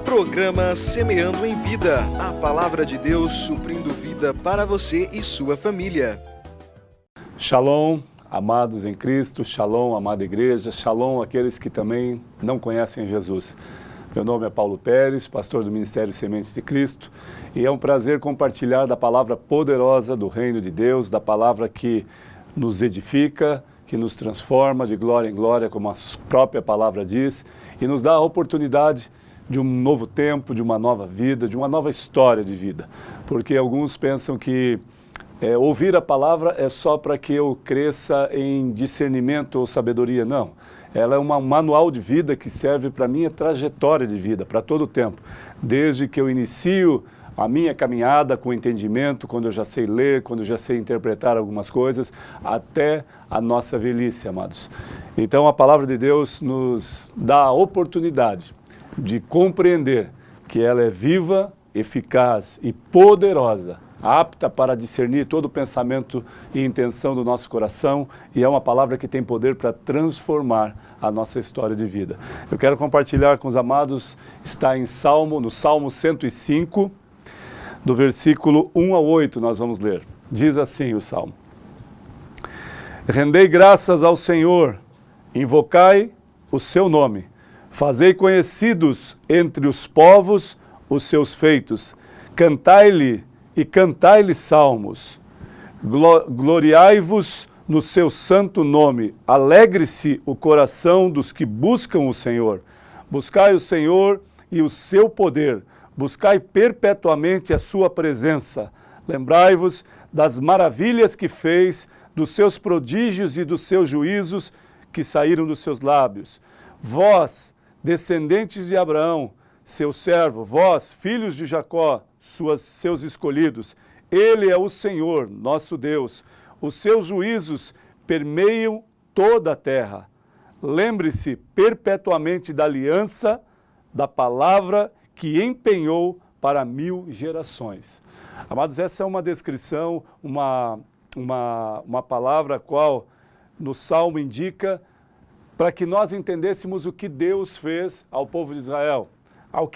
Programa Semeando em Vida, a palavra de Deus suprindo vida para você e sua família. Shalom, amados em Cristo, shalom, amada igreja, shalom aqueles que também não conhecem Jesus. Meu nome é Paulo Pérez, pastor do Ministério Sementes de Cristo, e é um prazer compartilhar da palavra poderosa do Reino de Deus, da palavra que nos edifica, que nos transforma de glória em glória, como a própria palavra diz, e nos dá a oportunidade de um novo tempo, de uma nova vida, de uma nova história de vida. Porque alguns pensam que ouvir a palavra é só para que eu cresça em discernimento ou sabedoria. Não. Ela é um manual de vida que serve para a minha trajetória de vida, para todo o tempo. Desde que eu inicio a minha caminhada com entendimento, quando eu já sei ler, quando eu já sei interpretar algumas coisas, até a nossa velhice, amados. Então a palavra de Deus nos dá a oportunidade de compreender que ela é viva, eficaz e poderosa, apta para discernir todo o pensamento e intenção do nosso coração, e é uma palavra que tem poder para transformar a nossa história de vida. Eu quero compartilhar com os amados, está no Salmo 105, do versículo 1 ao 8, nós vamos ler. Diz assim o Salmo: Rendei graças ao Senhor, invocai o seu nome, fazei conhecidos entre os povos os seus feitos, cantai-lhe e cantai-lhe salmos, gloriai-vos no seu santo nome, alegre-se o coração dos que buscam o Senhor. Buscai o Senhor e o seu poder, buscai perpetuamente a sua presença. Lembrai-vos das maravilhas que fez, dos seus prodígios e dos seus juízos que saíram dos seus lábios. Vós, descendentes de Abraão, seu servo, vós, filhos de Jacó, seus escolhidos, ele é o Senhor, nosso Deus. Os seus juízos permeiam toda a terra. Lembre-se perpetuamente da aliança, da palavra que empenhou para 1000 gerações. Amados, essa é uma descrição, uma palavra a qual no Salmo indica para que nós entendêssemos o que Deus fez ao povo de Israel, ao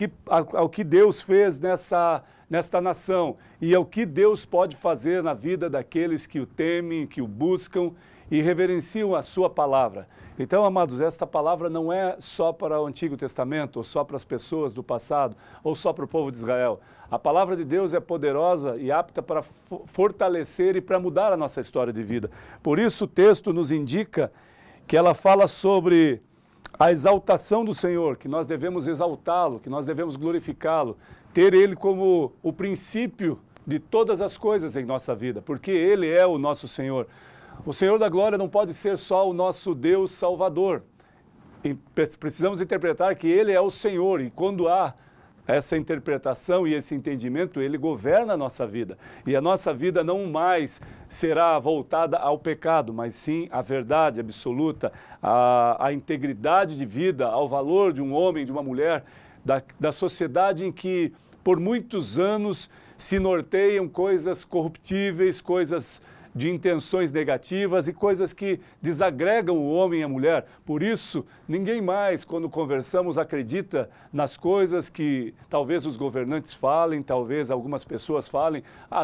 que Deus fez nesta nação e ao que Deus pode fazer na vida daqueles que o temem, que o buscam e reverenciam a sua palavra. Então, amados, esta palavra não é só para o Antigo Testamento, ou só para as pessoas do passado, ou só para o povo de Israel. A palavra de Deus é poderosa e apta para fortalecer e para mudar a nossa história de vida. Por isso o texto nos indica que ela fala sobre a exaltação do Senhor, que nós devemos exaltá-lo, que nós devemos glorificá-lo, ter Ele como o princípio de todas as coisas em nossa vida, porque Ele é o nosso Senhor. O Senhor da glória não pode ser só o nosso Deus Salvador. E precisamos interpretar que Ele é o Senhor, e quando há essa interpretação e esse entendimento, Ele governa a nossa vida. E a nossa vida não mais será voltada ao pecado, mas sim à verdade absoluta, à integridade de vida, ao valor de um homem, de uma mulher, da sociedade em que por muitos anos se norteiam coisas corruptíveis, coisas de intenções negativas e coisas que desagregam o homem e a mulher. Por isso, ninguém mais, quando conversamos, acredita nas coisas que talvez os governantes falem, talvez algumas pessoas falem.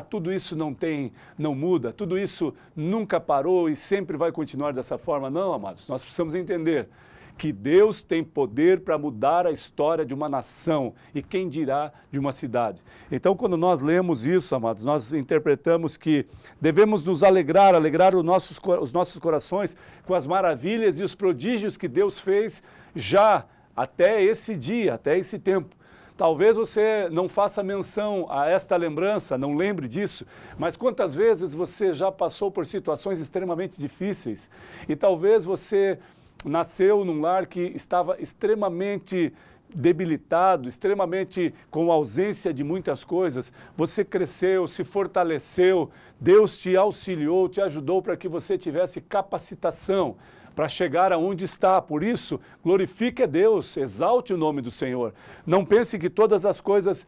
Tudo isso não muda, tudo isso nunca parou e sempre vai continuar dessa forma. Não, amados, nós precisamos entender que Deus tem poder para mudar a história de uma nação e quem dirá de uma cidade. Então, quando nós lemos isso, amados, nós interpretamos que devemos nos alegrar os nossos corações com as maravilhas e os prodígios que Deus fez já até esse dia, até esse tempo. Talvez você não faça menção a esta lembrança, não lembre disso, mas quantas vezes você já passou por situações extremamente difíceis e talvez você nasceu num lar que estava extremamente debilitado, extremamente com ausência de muitas coisas. Você cresceu, se fortaleceu, Deus te auxiliou, te ajudou para que você tivesse capacitação para chegar aonde está. Por isso, glorifique a Deus, exalte o nome do Senhor. Não pense que todas as coisas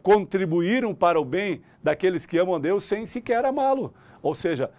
contribuíram para o bem daqueles que amam a Deus sem sequer amá-lo. Ou seja,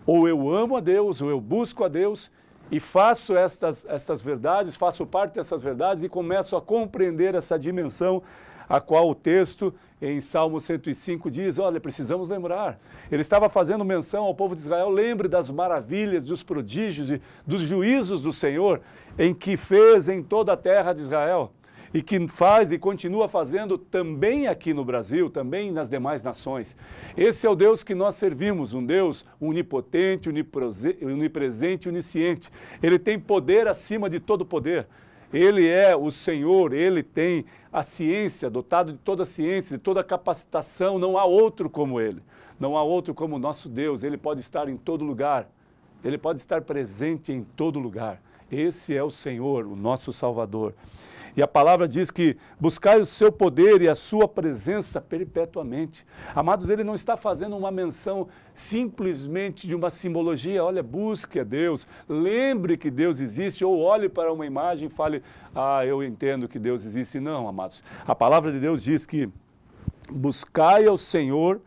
ou eu amo a Deus, ou eu busco a Deus, e faço estas verdades, faço parte dessas verdades e começo a compreender essa dimensão a qual o texto em Salmo 105 diz, olha, precisamos lembrar. Ele estava fazendo menção ao povo de Israel, lembre das maravilhas, dos prodígios e dos juízos do Senhor em que fez em toda a terra de Israel e que faz e continua fazendo também aqui no Brasil, também nas demais nações. Esse é o Deus que nós servimos, um Deus onipotente, onipresente, onisciente. Ele tem poder acima de todo poder. Ele é o Senhor, Ele tem a ciência, dotado de toda a ciência, de toda a capacitação, não há outro como Ele. Não há outro como o nosso Deus, Ele pode estar em todo lugar, Ele pode estar presente em todo lugar. Esse é o Senhor, o nosso Salvador. E a palavra diz que buscai o seu poder e a sua presença perpetuamente. Amados, ele não está fazendo uma menção simplesmente de uma simbologia. Olha, busque a Deus, lembre que Deus existe, ou olhe para uma imagem e fale, eu entendo que Deus existe. Não, amados. A palavra de Deus diz que buscai ao Senhor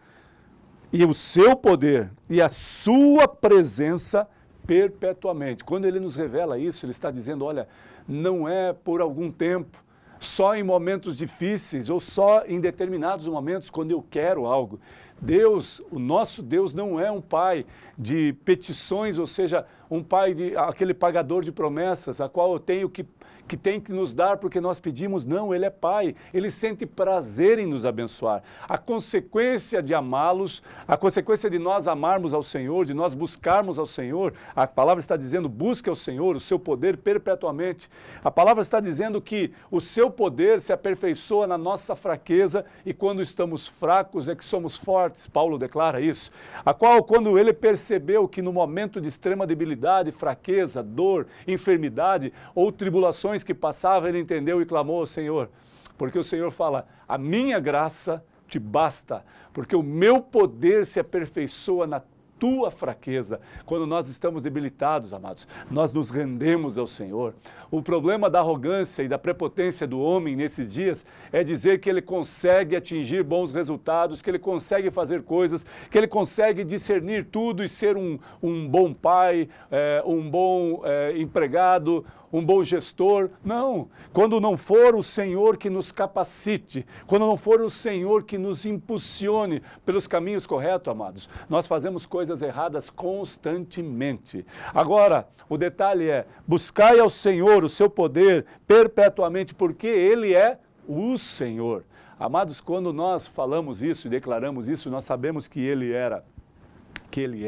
e o seu poder e a sua presença perpetuamente. Quando ele nos revela isso, ele está dizendo, olha, não é por algum tempo, só em momentos difíceis ou só em determinados momentos quando eu quero algo. Deus, o nosso Deus não é um pai de petições, ou seja, um pai de aquele pagador de promessas, a qual eu tenho que tem que nos dar porque nós pedimos. Não, Ele é Pai, Ele sente prazer em nos abençoar. A consequência de amá-los, a consequência de nós amarmos ao Senhor, de nós buscarmos ao Senhor, a palavra está dizendo, busque ao Senhor, o seu poder perpetuamente. A palavra está dizendo que o seu poder se aperfeiçoa na nossa fraqueza e quando estamos fracos é que somos fortes. Paulo declara isso. A qual, quando ele percebeu que no momento de extrema debilidade, fraqueza, dor, enfermidade ou tribulações que passava, ele entendeu e clamou ao Senhor, porque o Senhor fala, a minha graça te basta, porque o meu poder se aperfeiçoa na tua fraqueza. Quando nós estamos debilitados, amados, nós nos rendemos ao Senhor. O problema da arrogância e da prepotência do homem nesses dias é dizer que ele consegue atingir bons resultados, que ele consegue fazer coisas, que ele consegue discernir tudo e ser um bom pai, um bom empregado, um bom gestor. Não, quando não for o Senhor que nos capacite, quando não for o Senhor que nos impulsione pelos caminhos corretos, amados, nós fazemos coisas erradas constantemente. Agora, o detalhe é, buscai ao Senhor o seu poder perpetuamente, porque Ele é o Senhor. Amados, quando nós falamos isso e declaramos isso, nós sabemos que Ele era, que Ele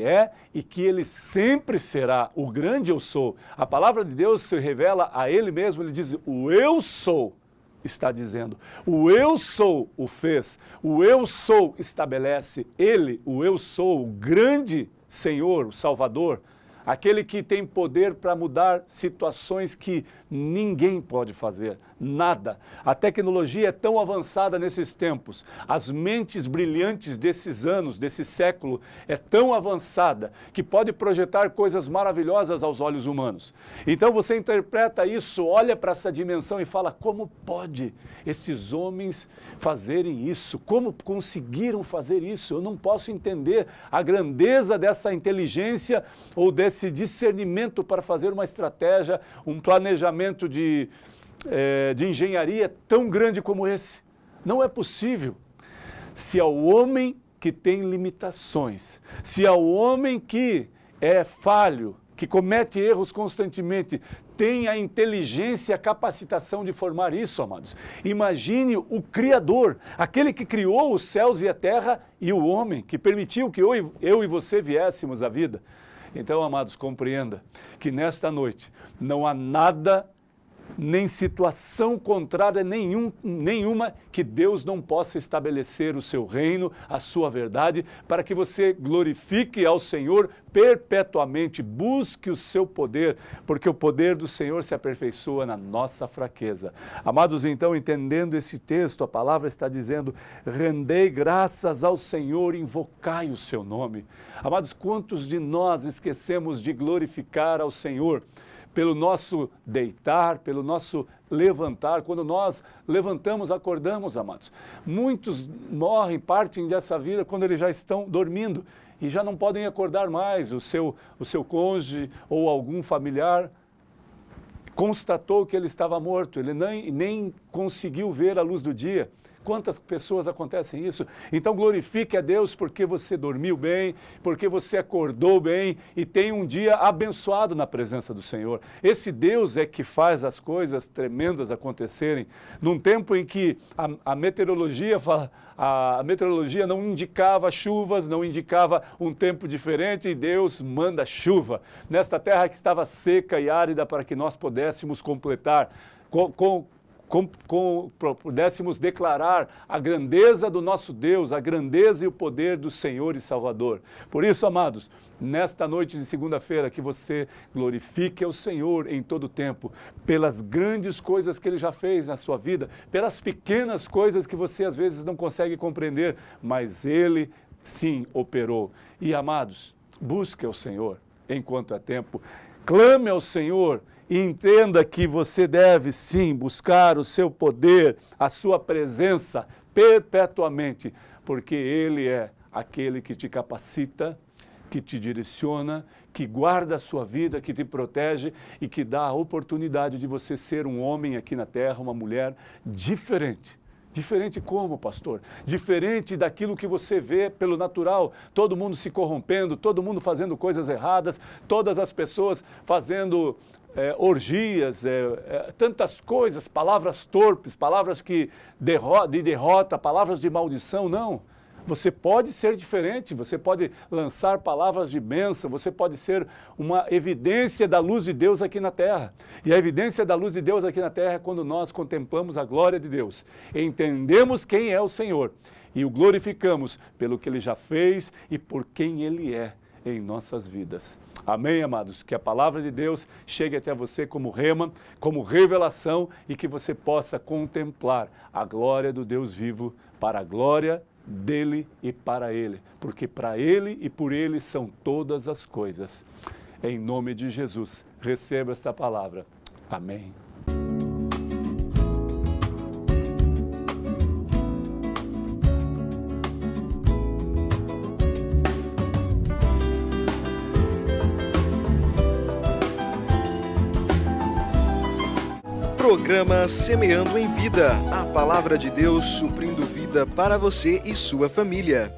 é e que Ele sempre será o grande eu sou. A palavra de Deus se revela a Ele mesmo, Ele diz, o eu sou está dizendo, o eu sou o fez, o eu sou estabelece, Ele, o eu sou, o grande Senhor, o Salvador, aquele que tem poder para mudar situações que ninguém pode fazer, nada. A tecnologia é tão avançada nesses tempos, as mentes brilhantes desses anos, desse século, é tão avançada que pode projetar coisas maravilhosas aos olhos humanos. Então você interpreta isso, olha para essa dimensão e fala, como pode estes homens fazerem isso? Como conseguiram fazer isso? Eu não posso entender a grandeza dessa inteligência ou desse discernimento para fazer uma estratégia, um planejamento de engenharia tão grande como esse. Não é possível. Se ao homem que tem limitações, se ao homem que é falho, que comete erros constantemente, tem a inteligência e a capacitação de formar isso, amados. Imagine o Criador, aquele que criou os céus e a terra e o homem, que permitiu que eu e você viéssemos à vida. Então, amados, compreenda que nesta noite não há nada, nem situação contrária nenhuma que Deus não possa estabelecer o seu reino, a sua verdade, para que você glorifique ao Senhor perpetuamente, busque o seu poder, porque o poder do Senhor se aperfeiçoa na nossa fraqueza. Amados, então, entendendo esse texto, a palavra está dizendo, rendei graças ao Senhor, invocai o seu nome. Amados, quantos de nós esquecemos de glorificar ao Senhor? Pelo nosso deitar, pelo nosso levantar, quando nós levantamos, acordamos, amados. Muitos morrem, partem dessa vida quando eles já estão dormindo. e já não podem acordar mais. O seu cônjuge ou algum familiar constatou que ele estava morto, ele nem conseguiu ver a luz do dia. Quantas pessoas acontecem isso? Então glorifique a Deus porque você dormiu bem, porque você acordou bem e tem um dia abençoado na presença do Senhor. Esse Deus é que faz as coisas tremendas acontecerem. Num tempo em que a meteorologia não indicava chuvas, não indicava um tempo diferente, e Deus manda chuva nesta terra que estava seca e árida para que nós pudéssemos completar, pudéssemos declarar a grandeza do nosso Deus, a grandeza e o poder do Senhor e Salvador. Por isso, amados, nesta noite de segunda-feira, que você glorifique ao Senhor em todo o tempo, pelas grandes coisas que Ele já fez na sua vida, pelas pequenas coisas que você às vezes não consegue compreender, mas Ele sim operou. E, amados, busque ao Senhor enquanto é tempo, clame ao Senhor, e entenda que você deve sim buscar o seu poder, a sua presença perpetuamente, porque Ele é aquele que te capacita, que te direciona, que guarda a sua vida, que te protege e que dá a oportunidade de você ser um homem aqui na terra, uma mulher diferente. Diferente como, pastor? Diferente daquilo que você vê pelo natural, todo mundo se corrompendo, todo mundo fazendo coisas erradas, todas as pessoas fazendo orgias, tantas coisas, palavras torpes, palavras de derrota, palavras de maldição, não. Você pode ser diferente, você pode lançar palavras de bênção, você pode ser uma evidência da luz de Deus aqui na terra. E a evidência da luz de Deus aqui na terra é quando nós contemplamos a glória de Deus, entendemos quem é o Senhor e o glorificamos pelo que Ele já fez e por quem Ele é em nossas vidas. Amém, amados? Que a palavra de Deus chegue até você como rema, como revelação e que você possa contemplar a glória do Deus vivo para a glória dele e para Ele, porque para Ele e por Ele são todas as coisas. Em nome de Jesus, receba esta palavra. Amém. Programa Semeando em Vida, a palavra de Deus suprindo vida para você e sua família.